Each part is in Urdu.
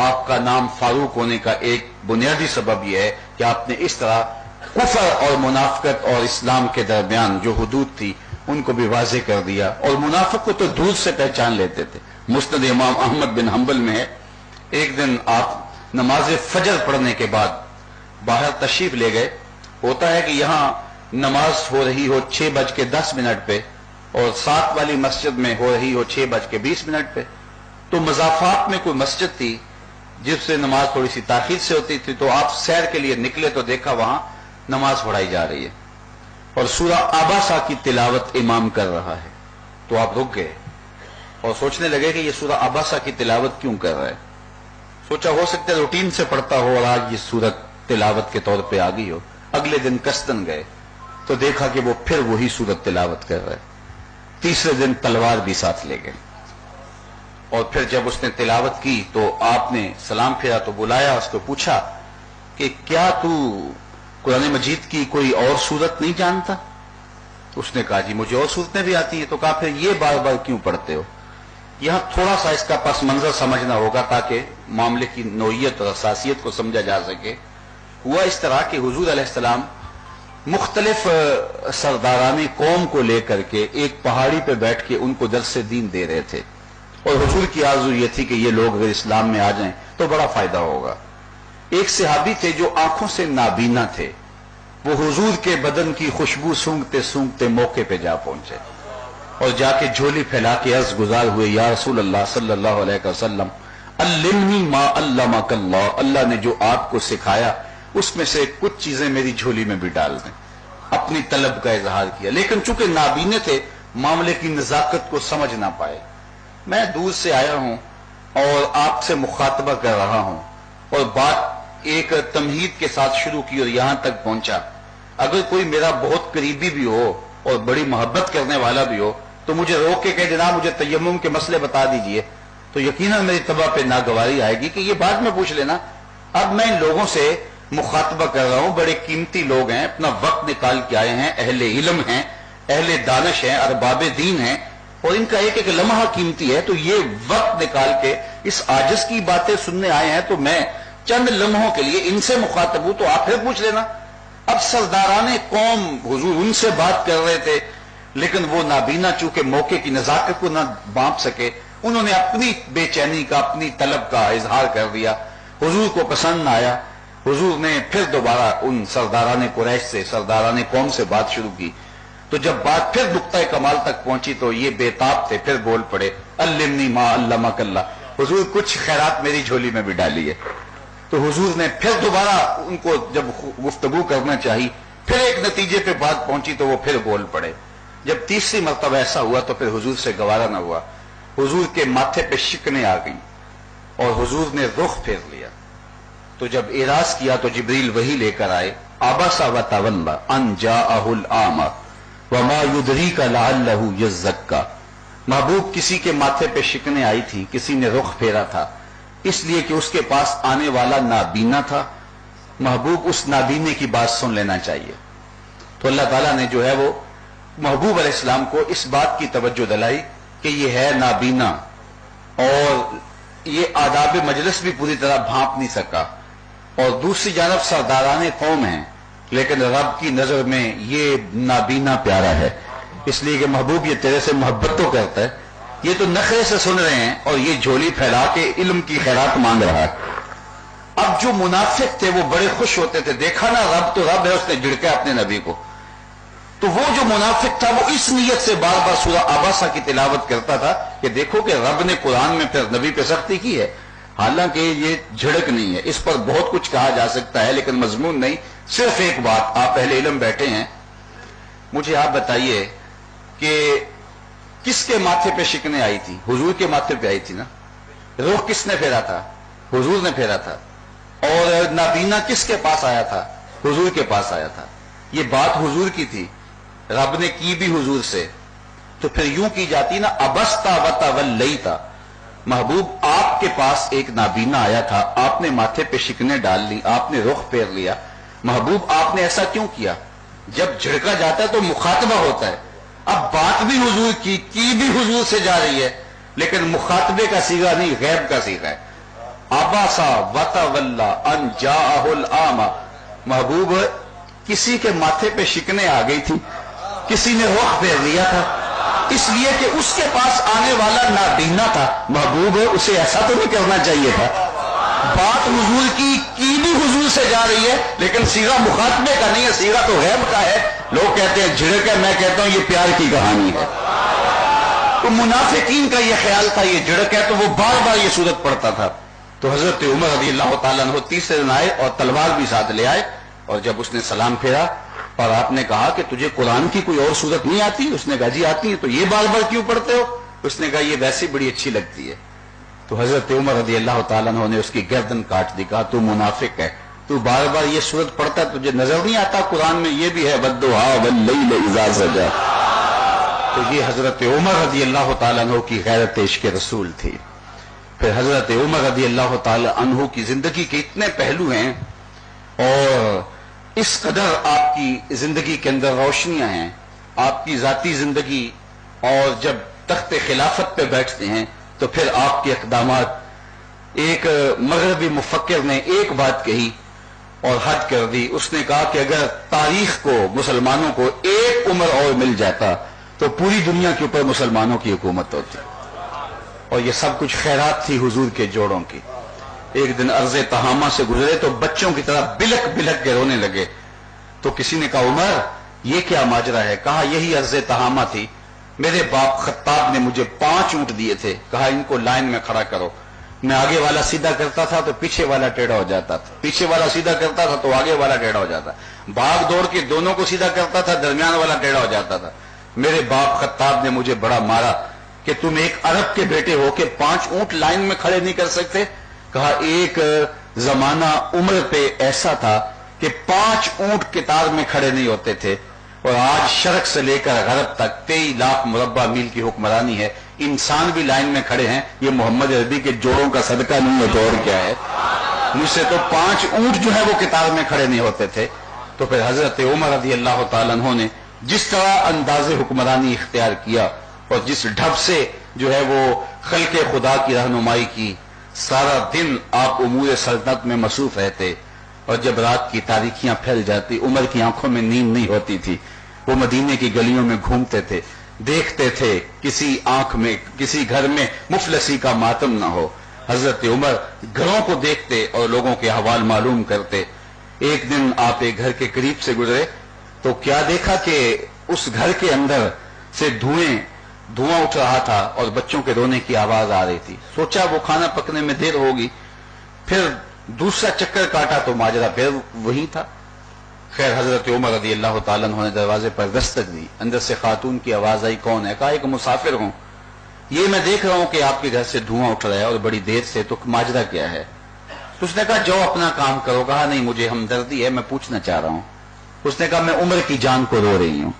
آپ کا نام فاروق ہونے کا ایک بنیادی سبب یہ ہے کہ آپ نے اس طرح کفر اور منافقت اور اسلام کے درمیان جو حدود تھی ان کو بھی واضح کر دیا، اور منافق کو تو دور سے پہچان لیتے تھے۔ مسند امام احمد بن حنبل میں ہے، ایک دن آپ نماز فجر پڑھنے کے بعد باہر تشریف لے گئے۔ ہوتا ہے کہ یہاں نماز ہو رہی ہو 6:10 پہ اور ساتھ والی مسجد میں ہو رہی ہو 6:20 پہ، تو مضافات میں کوئی مسجد تھی جس سے نماز تھوڑی سی تاخیر سے ہوتی تھی، تو آپ سیر کے لیے نکلے تو دیکھا وہاں نماز پڑھائی جا رہی ہے اور سورہ آباسہ کی تلاوت امام کر رہا ہے۔ تو آپ رک گئے اور سوچنے لگے کہ یہ سورہ آباسہ کی تلاوت کیوں کر رہا ہے۔ سوچا ہو سکتا ہے روٹین سے پڑھتا ہو اور آج یہ سورت تلاوت کے طور پہ آ گئی ہو۔ اگلے دن کستن گئے تو دیکھا کہ وہ پھر وہی سورت تلاوت کر رہا ہے۔ تیسرے دن تلوار بھی ساتھ لے گئے اور پھر جب اس نے تلاوت کی تو آپ نے سلام پھیرا تو بلایا، اس کو پوچھا کہ کیا تو قرآن مجید کی کوئی اور سورت نہیں جانتا؟ اس نے کہا جی مجھے اور سورتیں بھی آتی ہیں۔ تو کہا پھر یہ بار بار کیوں پڑھتے ہو؟ یہاں تھوڑا سا اس کا پس منظر سمجھنا ہوگا تاکہ معاملے کی نوعیت اور حساسیت کو سمجھا جا سکے۔ ہوا اس طرح کہ حضور علیہ السلام مختلف سرداران قوم کو لے کر کے ایک پہاڑی پہ بیٹھ کے ان کو درس دین دے رہے تھے، اور حضور کی آرزو یہ تھی کہ یہ لوگ اگر اسلام میں آ جائیں تو بڑا فائدہ ہوگا۔ ایک صحابی تھے جو آنکھوں سے نابینا تھے، وہ حضور کے بدن کی خوشبو سونگتے سونگتے موقع پہ جا پہنچے اور جا کے جھولی پھیلا کے عرض گزار ہوئے، یا رسول اللہ صلی اللہ علیہ وسلم علمنی ما علمک اللہ، اللہ نے جو آپ کو سکھایا اس میں سے کچھ چیزیں میری جھولی میں بھی ڈال دیں۔ اپنی طلب کا اظہار کیا، لیکن چونکہ نابینے تھے معاملے کی نزاکت کو سمجھ نہ پائے۔ میں دور سے آیا ہوں اور آپ سے مخاطبہ کر رہا ہوں، اور بات ایک تمہید کے ساتھ شروع کی اور یہاں تک پہنچا۔ اگر کوئی میرا بہت قریبی بھی ہو اور بڑی محبت کرنے والا بھی ہو تو مجھے روک کے کہے جناب مجھے تیمم کے مسئلے بتا دیجئے، تو یقیناً میری طبع پہ ناگواری آئے گی کہ یہ بات میں پوچھ لینا۔ اب میں ان لوگوں سے مخاطبہ کر رہا ہوں، بڑے قیمتی لوگ ہیں، اپنا وقت نکال کے آئے ہیں، اہل علم ہیں، اہل دانش ہیں، ارباب دین ہیں، اور ان کا ایک ایک لمحہ قیمتی ہے، تو یہ وقت نکال کے اس عاجز کی باتیں سننے آئے ہیں، تو میں چند لمحوں کے لیے ان سے مخاطب ہوں، تو آپ پھر پوچھ لینا۔ اب سرداران قوم حضور ان سے بات کر رہے تھے، لیکن وہ نابینا چونکہ موقع کی نزاکت کو نہ بانپ سکے، انہوں نے اپنی بے چینی کا، اپنی طلب کا اظہار کر دیا۔ حضور کو پسند نہ آیا، حضور نے پھر دوبارہ ان سرداران قریش سے، سرداران قوم سے بات شروع کی۔ تو جب بات پھر نقطہ کمال تک پہنچی تو یہ بے تاب تھے، پھر بول پڑے علمنی ما علمک اللہ، حضور کچھ خیرات میری جھولی میں بھی ڈالی ہے۔ تو حضور نے پھر دوبارہ ان کو جب گفتگو کرنا چاہی، پھر ایک نتیجے پہ بات پہنچی تو وہ پھر بول پڑے۔ جب تیسری مرتبہ ایسا ہوا تو پھر حضور سے گوارا نہ ہوا، حضور کے ماتھے پہ شکنیں آ گئیں اور حضور نے رخ پھیر لیا۔ تو جب اعراض کیا تو جبریل وہی لے کر آئے، عبس وتولی ان جاءہ الاعمی وما یدریک لعلہ یزکا۔ محبوب کسی کے ماتھے پہ شکنیں آئی تھی، کسی نے رخ پھیرا تھا، اس لیے کہ اس کے پاس آنے والا نابینا تھا۔ محبوب اس نابینے کی بات سن لینا چاہیے۔ تو اللہ تعالیٰ نے جو ہے وہ محبوب علیہ السلام کو اس بات کی توجہ دلائی کہ یہ ہے نابینا، اور یہ آداب مجلس بھی پوری طرح بھانپ نہیں سکا، اور دوسری جانب سرداران قوم ہیں، لیکن رب کی نظر میں یہ نابینا پیارا ہے، اس لیے کہ محبوب یہ تیرے سے محبت تو کرتا ہے، یہ تو نخرے سے سن رہے ہیں اور یہ جھولی پھیلا کے علم کی خیرات مانگ رہا ہے۔ اب جو منافق تھے وہ بڑے خوش ہوتے تھے، دیکھا نا رب تو رب ہے، اس نے جھڑکا اپنے نبی کو۔ تو وہ جو منافق تھا وہ اس نیت سے بار بار سورہ آباسہ کی تلاوت کرتا تھا کہ دیکھو کہ رب نے قرآن میں پھر نبی پہ سختی کی ہے، حالانکہ یہ جھڑک نہیں ہے، اس پر بہت کچھ کہا جا سکتا ہے لیکن مضمون نہیں۔ صرف ایک بات، آپ اہل علم بیٹھے ہیں، مجھے آپ بتائیے کہ کس کے ماتھے پہ شکنیں آئی تھی؟ حضور کے ماتھے پہ آئی تھی نا۔ رخ کس نے پھیرا تھا؟ حضور نے پھیرا تھا۔ اور نابینا کس کے پاس آیا تھا؟ حضور کے پاس آیا تھا۔ یہ بات حضور کی تھی، رب نے کی بھی حضور سے، تو پھر یوں کی جاتی نا ابستا وتولیتا، محبوب آپ کے پاس ایک نابینا آیا تھا، آپ نے ماتھے پہ شکنیں ڈال لی، آپ نے رخ پھیر لیا۔ محبوب آپ نے ایسا کیوں کیا؟ جب جھڑکا جاتا ہے تو مخاطبہ ہوتا ہے، اب بات بھی حضور کی بھی حضور سے جا رہی ہے، لیکن مخاطبے کا صیغہ نہیں، غیب کا صیغہ ہے. عباسا وتولا ان جاءہ الاعمى. محبوب کسی کے ماتھے پہ شکنیں آ گئی تھی، کسی نے رخ پھیر لیا تھا، اس لیے کہ اس کے پاس آنے والا نابینا تھا. محبوب اسے ایسا تو نہیں کرنا چاہیے تھا. بات حضور کی بھی حضور سے جا رہی ہے، لیکن صیغہ مخاطبے کا نہیں ہے، صیغہ تو غیب کا ہے. لوگ کہتے ہیں جھڑک ہے، میں کہتا ہوں یہ پیار کی کہانی ہے. تو منافقین کا یہ خیال تھا یہ جھڑک ہے، تو وہ بار بار یہ صورت پڑھتا تھا. تو حضرت عمر رضی اللہ تعالیٰ عنہ تیسرے دن آئے اور تلوار بھی ساتھ لے آئے، اور جب اس نے سلام پھیرا اور آپ نے کہا کہ تجھے قرآن کی کوئی اور صورت نہیں آتی؟ اس نے کہا جی آتی ہے. تو یہ بار بار کیوں پڑھتے ہو؟ اس نے کہا یہ ویسے بڑی اچھی لگتی ہے. تو حضرت عمر رضی اللہ تعالیٰ عنہ نے اس کی گردن کاٹ دی، کہا تو منافق ہے، تو بار بار یہ صورت پڑھتا ہے، تجھے نظر نہیں آتا قرآن میں یہ بھی ہے والضحیٰ واللیل اذا سجی؟ تو یہ حضرت عمر رضی اللہ تعالیٰ عنہ کی غیرت عشق رسول تھی. پھر حضرت عمر رضی اللہ تعالیٰ عنہ کی زندگی کے اتنے پہلو ہیں اور اس قدر آپ کی زندگی کے اندر روشنیاں ہیں، آپ کی ذاتی زندگی، اور جب تخت خلافت پہ بیٹھتے ہیں تو پھر آپ کے اقدامات. ایک مغربی مفکر نے ایک بات کہی اور حد کر دی. اس نے کہا کہ اگر تاریخ کو، مسلمانوں کو ایک عمر اور مل جاتا تو پوری دنیا کے اوپر مسلمانوں کی حکومت ہوتی. اور یہ سب کچھ خیرات تھی حضور کے جوڑوں کی. ایک دن ارض تہامہ سے گزرے تو بچوں کی طرح بلک بلک کے رونے لگے. تو کسی نے کہا عمر یہ کیا ماجرا ہے؟ کہا یہی ارض تہامہ تھی، میرے باپ خطاب نے مجھے 5 اونٹ دیے تھے، کہا ان کو لائن میں کھڑا کرو. میں آگے والا سیدھا کرتا تھا تو پیچھے والا ٹیڑھا ہو جاتا تھا، پیچھے والا سیدھا کرتا تھا تو آگے والا ٹیڑھا ہو جاتا. بھاگ دوڑ کے دونوں کو سیدھا کرتا تھا، درمیان والا ٹیڑھا ہو جاتا تھا. میرے باپ خطاب نے مجھے بڑا مارا کہ تم ایک عرب کے بیٹے ہو کہ 5 اونٹ لائن میں کھڑے نہیں کر سکتے. کہا ایک زمانہ عمر پہ ایسا تھا کہ 5 اونٹ قطار میں کھڑے نہیں ہوتے تھے، اور آج شرق سے لے کر غرب تک 23 لاکھ مربع میل کی حکمرانی ہے. انسان بھی لائن میں کھڑے ہیں. یہ محمد عربی کے جوڑوں کا صدقہ نہیں ہے تو اور کیا ہے. مجھ سے تو 5 اونٹ جو ہے وہ قطار میں کھڑے نہیں ہوتے تھے. تو پھر حضرت عمر رضی اللہ تعالیٰ عنہ نے جس طرح انداز حکمرانی اختیار کیا اور جس ڈھب سے جو ہے وہ خلق خدا کی رہنمائی کی، سارا دن آپ امور سلطنت میں مصروف رہتے، اور جب رات کی تاریکیاں پھیل جاتی عمر کی آنکھوں میں نیند نہیں ہوتی تھی. وہ مدینے کی گلیوں میں گھومتے تھے، دیکھتے تھے کسی آنکھ میں، کسی گھر میں مفلسی کا ماتم نہ ہو. حضرت عمر گھروں کو دیکھتے اور لوگوں کے احوال معلوم کرتے. ایک دن آپ ایک گھر کے قریب سے گزرے تو کیا دیکھا کہ اس گھر کے اندر سے دھواں اٹھ رہا تھا اور بچوں کے رونے کی آواز آ رہی تھی. سوچا وہ کھانا پکنے میں دیر ہوگی. پھر دوسرا چکر کاٹا تو ماجرا پھر وہی تھا. خیر حضرت عمر رضی اللہ تعالیٰ عنہ نے دروازے پر دستک دی. اندر سے خاتون کی آواز آئی، کون ہے؟ کہا ایک مسافر ہوں، یہ میں دیکھ رہا ہوں کہ آپ کے گھر سے دھواں اٹھ رہا ہے اور بڑی دیر سے، تو ماجرا کیا ہے؟ تو اس نے کہا جاؤ اپنا کام کرو. کہا نہیں مجھے ہمدردی ہے، میں پوچھنا چاہ رہا ہوں. اس نے کہا میں عمر کی جان کو رو رہی ہوں.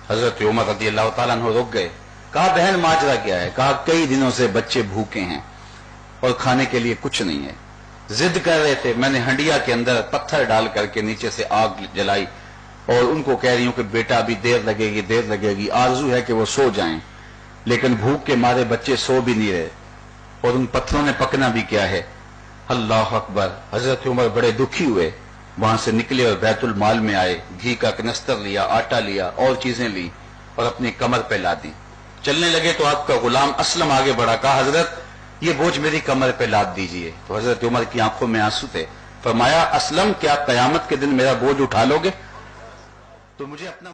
حضرت عمر رضی اللہ تعالیٰ عنہ رک گئے. کہا بہن ماجرا کیا ہے؟ کہا کئی دنوں سے بچے بھوکے ہیں اور کھانے کے لیے کچھ نہیں ہے، ضد کر رہے تھے. میں نے ہنڈیا کے اندر پتھر ڈال کر کے نیچے سے آگ جلائی اور ان کو کہہ رہی ہوں کہ بیٹا ابھی دیر لگے گی. آرزو ہے کہ وہ سو جائیں، لیکن بھوک کے مارے بچے سو بھی نہیں رہے، اور ان پتھروں نے پکنا بھی کیا ہے. اللہ اکبر. حضرت عمر بڑے دکھی ہوئے، وہاں سے نکلے اور بیت المال میں آئے. گھی کا کنستر لیا، آٹا لیا اور چیزیں لی اور اپنی کمر پہ لا دی. چلنے لگے تو آپ کا غلام اسلم آگے بڑھا. کہا حضرت یہ بوجھ میری کمر پہ لاد دیجئے. تو حضرت عمر کی آنکھوں میں آنسو تھے. فرمایا اسلم کیا قیامت کے دن میرا بوجھ اٹھا لو گے؟ تو مجھے اپنا